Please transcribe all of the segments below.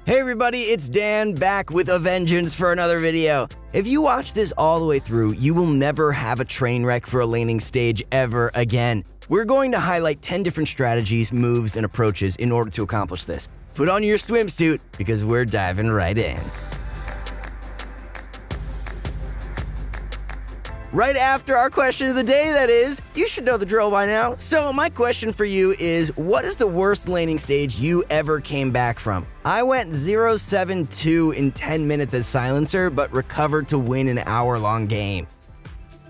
Hey everybody, it's Dan back with a vengeance for another video. If you watch this all the way through, you will never have a train wreck for a laning stage ever again. We're going to highlight 10 different strategies, moves, and approaches in order to accomplish this. Put on your swimsuit because we're diving right in. Right after our question of the day, that is. You should know the drill by now. So my question for you is, what is the worst laning stage you ever came back from? I went 0-7-2 in 10 minutes as Silencer, but recovered to win an hour-long game.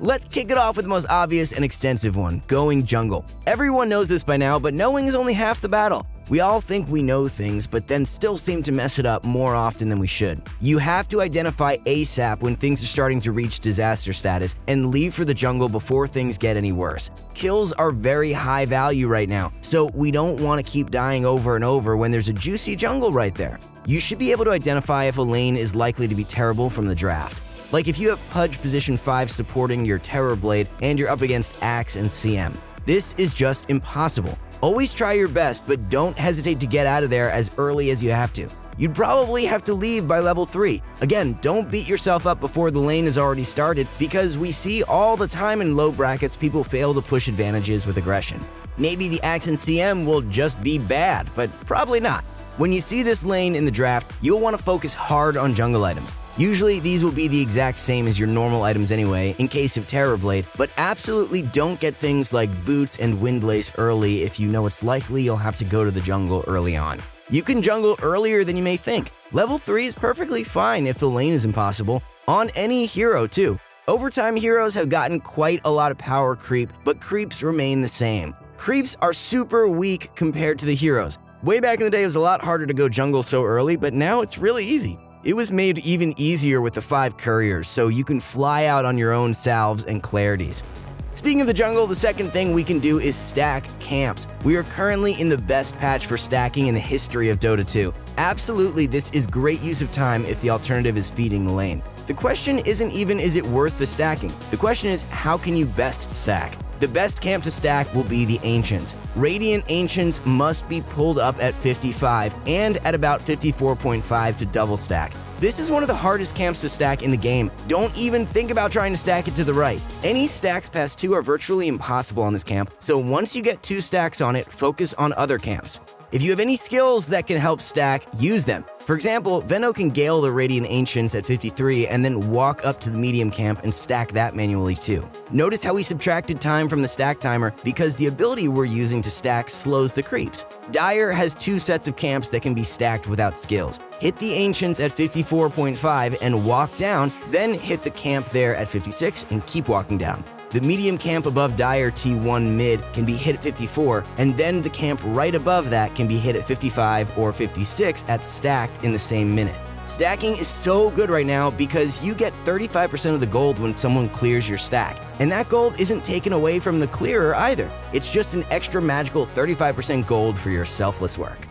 Let's kick it off with the most obvious and extensive one, going jungle. Everyone knows this by now, but knowing is only half the battle. We all think we know things, but then still seem to mess it up more often than we should. You have to identify ASAP when things are starting to reach disaster status and leave for the jungle before things get any worse. Kills are very high value right now, so we don't want to keep dying over and over when there's a juicy jungle right there. You should be able to identify if a lane is likely to be terrible from the draft. Like if you have Pudge position 5 supporting your Terror Blade and you're up against Axe and CM. This is just impossible. Always try your best, but don't hesitate to get out of there as early as you have to. You'd probably have to leave by level 3. Again, don't beat yourself up before the lane has already started, because we see all the time in low brackets people fail to push advantages with aggression. Maybe the Axe and CM will just be bad, but probably not. When you see this lane in the draft, you'll want to focus hard on jungle items. Usually these will be the exact same as your normal items anyway, in case of Terror Blade, but absolutely don't get things like boots and windlace early if you know it's likely you'll have to go to the jungle early on. You can jungle earlier than you may think. Level 3 is perfectly fine if the lane is impossible, on any hero too. Over time, heroes have gotten quite a lot of power creep, but creeps remain the same. Creeps are super weak compared to the heroes. Way back in the day it was a lot harder to go jungle so early, but now it's really easy. It was made even easier with the 5 couriers, so you can fly out on your own salves and clarities. Speaking of the jungle, the second thing we can do is stack camps. We are currently in the best patch for stacking in the history of Dota 2. Absolutely, this is great use of time if the alternative is feeding the lane. The question isn't even is it worth the stacking? The question is how can you best stack? The best camp to stack will be the Ancients. Radiant Ancients must be pulled up at 55 and at about 54.5 to double stack. This is one of the hardest camps to stack in the game. Don't even think about trying to stack it to the right. Any stacks past 2 are virtually impossible on this camp, so once you get 2 stacks on it, focus on other camps. If you have any skills that can help stack, use them. For example, Venno can gale the Radiant Ancients at 53 and then walk up to the medium camp and stack that manually too. Notice how we subtracted time from the stack timer because the ability we're using to stack slows the creeps. Dire has 2 sets of camps that can be stacked without skills. Hit the Ancients at 54.5 and walk down, then hit the camp there at 56 and keep walking down. The medium camp above Dire T1 mid can be hit at 54, and then the camp right above that can be hit at 55 or 56 at stacked in the same minute. Stacking is so good right now because you get 35% of the gold when someone clears your stack. And that gold isn't taken away from the clearer either. It's just an extra magical 35% gold for your selfless work.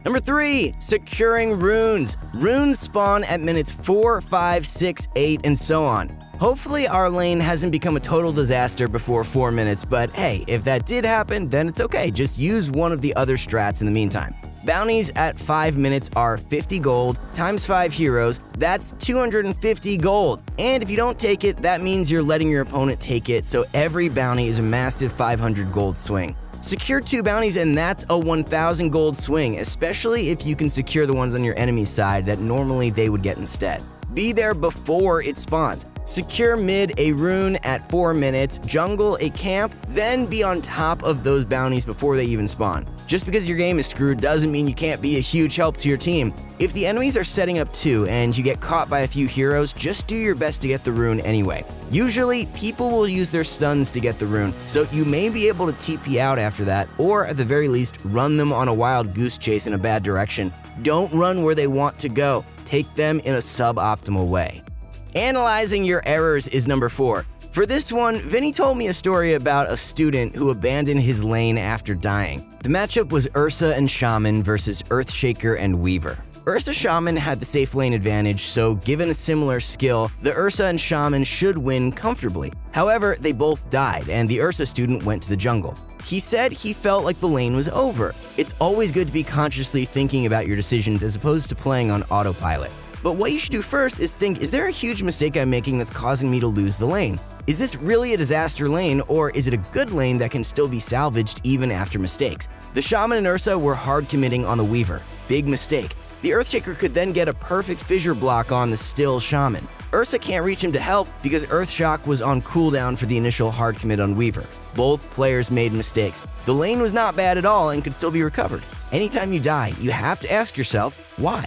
Number 3, securing runes. Runes spawn at minutes 4, 5, 6, 8, and so on. Hopefully our lane hasn't become a total disaster before 4 minutes, but hey, if that did happen, then it's okay. Just use one of the other strats in the meantime. Bounties at 5 minutes are 50 gold times 5 heroes. That's 250 gold. And if you don't take it, that means you're letting your opponent take it, so every bounty is a massive 500 gold swing. Secure 2 bounties and that's a 1,000 gold swing, especially if you can secure the ones on your enemy's side that normally they would get instead. Be there before it spawns. Secure mid a rune at 4 minutes, jungle a camp, then be on top of those bounties before they even spawn. Just because your game is screwed doesn't mean you can't be a huge help to your team. If the enemies are setting up 2 and you get caught by a few heroes, just do your best to get the rune anyway. Usually, people will use their stuns to get the rune, so you may be able to TP out after that, or at the very least, run them on a wild goose chase in a bad direction. Don't run where they want to go. Take them in a suboptimal way. Analyzing your errors is number 4. For this one, Vinny told me a story about a student who abandoned his lane after dying. The matchup was Ursa and Shaman versus Earthshaker and Weaver. Ursa Shaman had the safe lane advantage, so given a similar skill, the Ursa and Shaman should win comfortably. However, they both died, and the Ursa student went to the jungle. He said he felt like the lane was over. It's always good to be consciously thinking about your decisions as opposed to playing on autopilot. But what you should do first is think, is there a huge mistake I'm making that's causing me to lose the lane? Is this really a disaster lane, or is it a good lane that can still be salvaged even after mistakes? The Shaman and Ursa were hard committing on the Weaver. Big mistake. The Earthshaker could then get a perfect fissure block on the still Shaman. Ursa can't reach him to help because Earthshock was on cooldown for the initial hard commit on Weaver. Both players made mistakes. The lane was not bad at all and could still be recovered. Anytime you die, you have to ask yourself, why?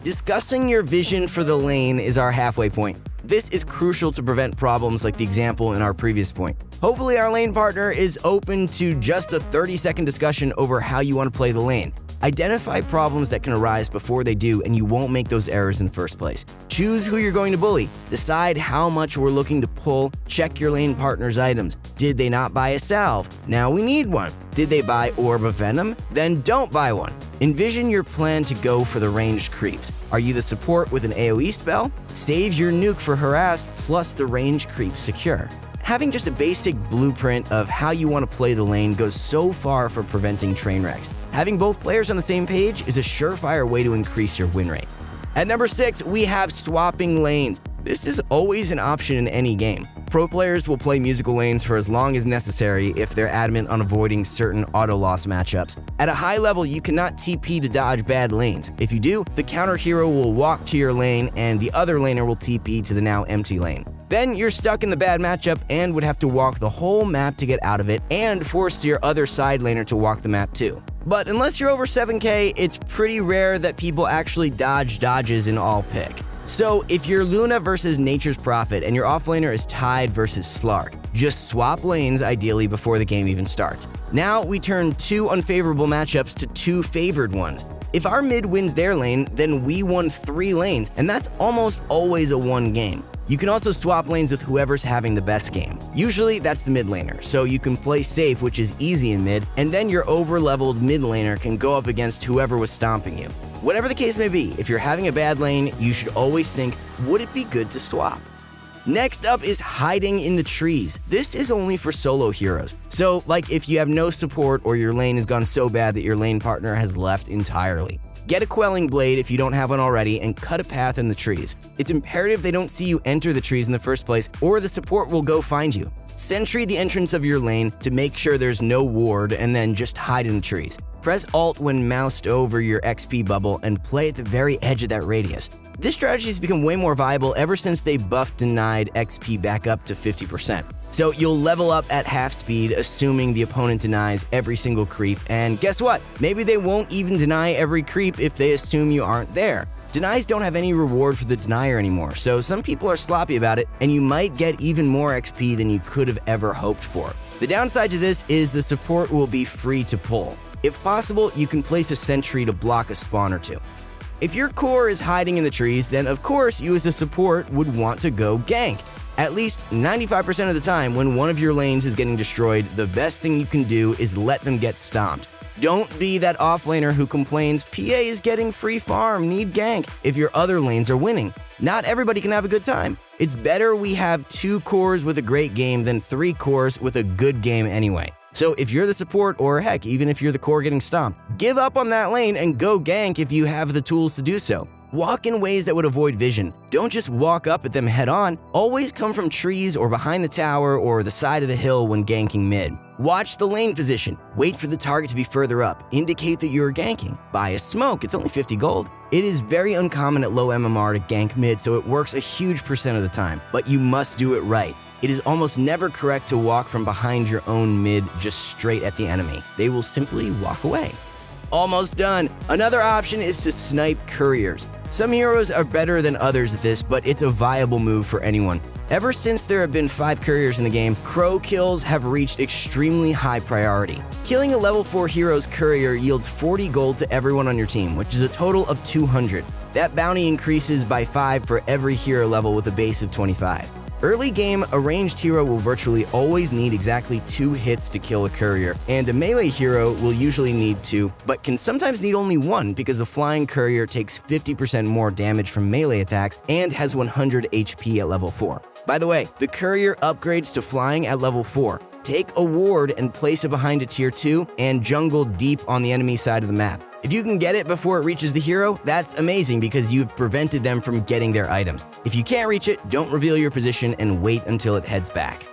Discussing your vision for the lane is our halfway point. This is crucial to prevent problems like the example in our previous point. Hopefully our lane partner is open to just a 30-second discussion over how you want to play the lane. Identify problems that can arise before they do, and you won't make those errors in the first place. Choose who you're going to bully. Decide how much we're looking to pull. Check your lane partner's items. Did they not buy a salve? Now we need one. Did they buy Orb of Venom? Then don't buy one. Envision your plan to go for the ranged creeps. Are you the support with an AoE spell? Save your nuke for harass plus the ranged creep secure. Having just a basic blueprint of how you want to play the lane goes so far for preventing train wrecks. Having both players on the same page is a surefire way to increase your win rate. At number 6, we have swapping lanes. This is always an option in any game. Pro players will play musical lanes for as long as necessary if they're adamant on avoiding certain auto-loss matchups. At a high level, you cannot TP to dodge bad lanes. If you do, the counter hero will walk to your lane and the other laner will TP to the now empty lane. Then you're stuck in the bad matchup and would have to walk the whole map to get out of it and force your other side laner to walk the map too. But unless you're over 7k, it's pretty rare that people actually dodge dodges in all pick. So if you're Luna versus Nature's Prophet and your offlaner is Tide versus Slark, just swap lanes ideally before the game even starts. Now we turn 2 unfavorable matchups to 2 favored ones. If our mid wins their lane, then we won 3 lanes, and that's almost always a 1 game. You can also swap lanes with whoever's having the best game. Usually that's the mid laner, so you can play safe, which is easy in mid, and then your over-leveled mid laner can go up against whoever was stomping you. Whatever the case may be, if you're having a bad lane, you should always think, would it be good to swap? Next up is hiding in the trees. This is only for solo heroes. So, like if you have no support or your lane has gone so bad that your lane partner has left entirely. Get a quelling blade if you don't have one already and cut a path in the trees. It's imperative they don't see you enter the trees in the first place or the support will go find you. Sentry the entrance of your lane to make sure there's no ward and then just hide in the trees. Press Alt when moused over your XP bubble and play at the very edge of that radius. This strategy has become way more viable ever since they buffed denied XP back up to 50%. So you'll level up at half speed assuming the opponent denies every single creep, and guess what? Maybe they won't even deny every creep if they assume you aren't there. Denies don't have any reward for the denier anymore, so some people are sloppy about it and you might get even more XP than you could have ever hoped for. The downside to this is the support will be free to pull. If possible, you can place a sentry to block a spawn or two. If your core is hiding in the trees, then of course you as a support would want to go gank. At least 95% of the time when one of your lanes is getting destroyed, the best thing you can do is let them get stomped. Don't be that offlaner who complains, PA is getting free farm, need gank, if your other lanes are winning. Not everybody can have a good time. It's better we have 2 cores with a great game than 3 cores with a good game anyway. So if you're the support, or heck, even if you're the core getting stomped, give up on that lane and go gank if you have the tools to do so. Walk in ways that would avoid vision. Don't just walk up at them head on. Always come from trees or behind the tower or the side of the hill when ganking mid. Watch the lane position. Wait for the target to be further up. Indicate that you're ganking. Buy a smoke, it's only 50 gold. It is very uncommon at low MMR to gank mid, so it works a huge percent of the time, but you must do it right. It is almost never correct to walk from behind your own mid just straight at the enemy. They will simply walk away. Almost done. Another option is to snipe couriers. Some heroes are better than others at this, but it's a viable move for anyone. Ever since there have been 5 couriers in the game, crow kills have reached extremely high priority. Killing a level 4 hero's courier yields 40 gold to everyone on your team, which is a total of 200. That bounty increases by 5 for every hero level with a base of 25. Early game, a ranged hero will virtually always need exactly 2 hits to kill a courier, and a melee hero will usually need 2, but can sometimes need only 1 because the flying courier takes 50% more damage from melee attacks and has 100 HP at level 4. By the way, the courier upgrades to flying at level 4. take a ward and place it behind a tier 2 and jungle deep on the enemy side of the map. If you can get it before it reaches the hero, that's amazing because you've prevented them from getting their items. If you can't reach it, don't reveal your position and wait until it heads back.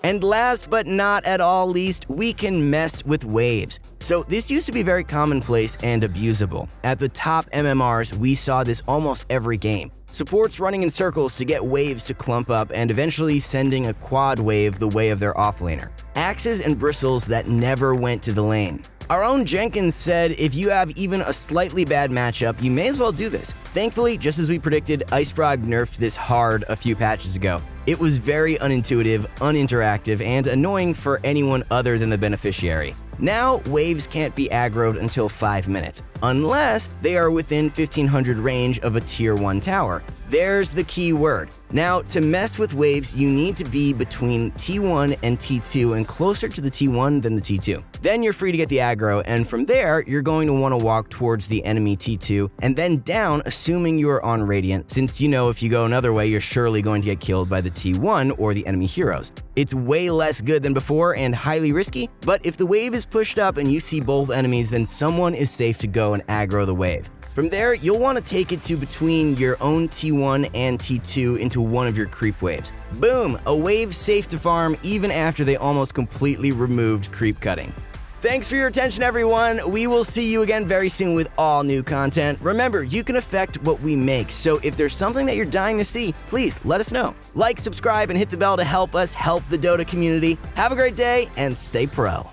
And last but not at all least, we can mess with waves. So this used to be very commonplace and abusable. At the top MMRs, we saw this almost every game. Supports running in circles to get waves to clump up and eventually sending a quad wave the way of their offlaner. Axes and bristles that never went to the lane. Our own Jenkins said if you have even a slightly bad matchup, you may as well do this. Thankfully, just as we predicted, Ice Frog nerfed this hard a few patches ago. It was very unintuitive, uninteractive, and annoying for anyone other than the beneficiary. Now, waves can't be aggroed until 5 minutes, unless they are within 1500 range of a tier 1 tower. There's the key word. Now, to mess with waves, you need to be between T1 and T2 and closer to the T1 than the T2. Then you're free to get the aggro, and from there, you're going to want to walk towards the enemy T2 and then down, assuming you are on Radiant, since you know if you go another way, you're surely going to get killed by the T1 or the enemy heroes. It's way less good than before and highly risky, but if the wave is pushed up and you see both enemies, then someone is safe to go and aggro the wave. From there, you'll want to take it to between your own T1 and T2 into one of your creep waves. Boom! A wave safe to farm even after they almost completely removed creep cutting. Thanks for your attention, everyone. We will see you again very soon with all new content. Remember, you can affect what we make, so if there's something that you're dying to see, please let us know. Like, subscribe, and hit the bell to help us help the Dota community. Have a great day, and stay pro.